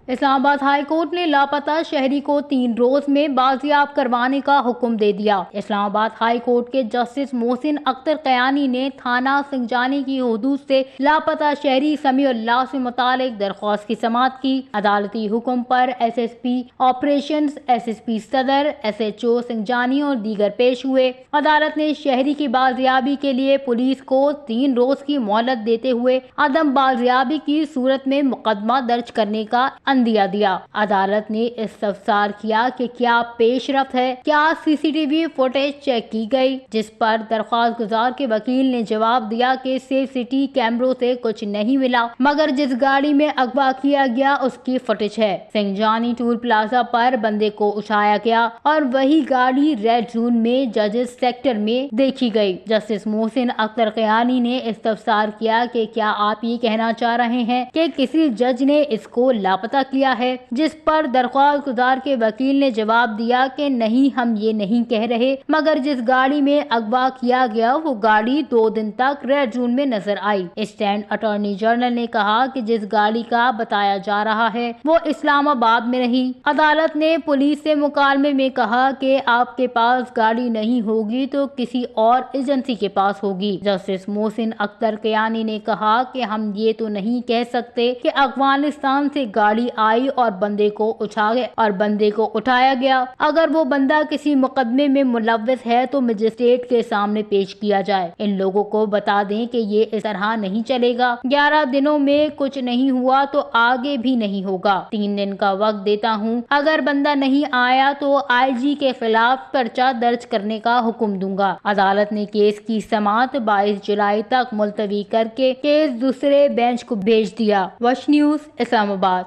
Islamabad high court ने लापता शहरी को 3 रोज में बाजियाब करवाने का हुक्म दे दिया। इस्लामाबाद हाई कोर्ट के जस्टिस मोहसिन अख्तर कयानी ने थाना सिंजानी की हदूद से लापता शहरी समीउल्लाह से मुतालिक दरख्वास्त की समाअत की। अदालती हुक्म पर SSP ऑपरेशंस, SSP सदर, SHO सिंजानी और दीगर पेश हुए। अदालत ने शहरी की बाजियाबी के लिए पुलिस को 3 रोज की मोहलत देते हुए अदम बाजियाबी की सूरत में मुकदमा दर्ज करने का दिया। अदालत ने इस्तफसार किया कि क्या पेशरफ्त है, क्या CCTV फुटेज चेक की गई, जिस पर दरख्वास्त गुजार के वकील ने जवाब दिया कि सेफ सिटी कैमरों से कुछ नहीं मिला, मगर जिस गाड़ी में अगवा किया गया उसकी फुटेज है। सिंजानी टूल प्लाजा पर बंदे को उठाया गया और वही गाड़ी रेड जोन में जजेस सेक्टर में देखी गई। जस्टिस मोहसिन अख्तर कयानी ने इस्तफसार किया कि क्या आप ये कहना चाह रहे हैं कि किसी जज ने इसको लापता किया है, जिस पर दरख्वास्त गुजार के वकील ने जवाब दिया कि नहीं, हम ये नहीं कह रहे, मगर जिस गाड़ी में अगवा किया गया वो गाड़ी 2 दिन तक रेड जोन में नजर आई। स्टैंड अटॉर्नी जनरल ने कहा कि जिस गाड़ी का बताया जा रहा है वो इस्लामाबाद में नहीं। अदालत ने पुलिस से मुकालमे में कहा कि आपके पास गाड़ी नहीं होगी तो किसी और एजेंसी के पास होगी। जस्टिस मोहसिन अख्तर कयानी ने कहा कि हम ये तो नहीं कह सकते कि अफगानिस्तान से गाड़ी आई और बंदे को उठाया गया। अगर वो बंदा किसी मुकदमे में मुलव्वस है तो मजिस्ट्रेट के सामने पेश किया जाए। इन लोगों को बता दें कि ये इस तरह नहीं चलेगा। 11 दिनों में कुछ नहीं हुआ तो आगे भी नहीं होगा। 3 दिन का वक्त देता हूँ, अगर बंदा नहीं आया तो IG के खिलाफ पर्चा दर्ज करने का हुक्म दूंगा। अदालत ने केस की समाअत 22 जुलाई तक मुलतवी करके केस दूसरे बेंच को भेज दिया। वश न्यूज, इस्लामाबाद।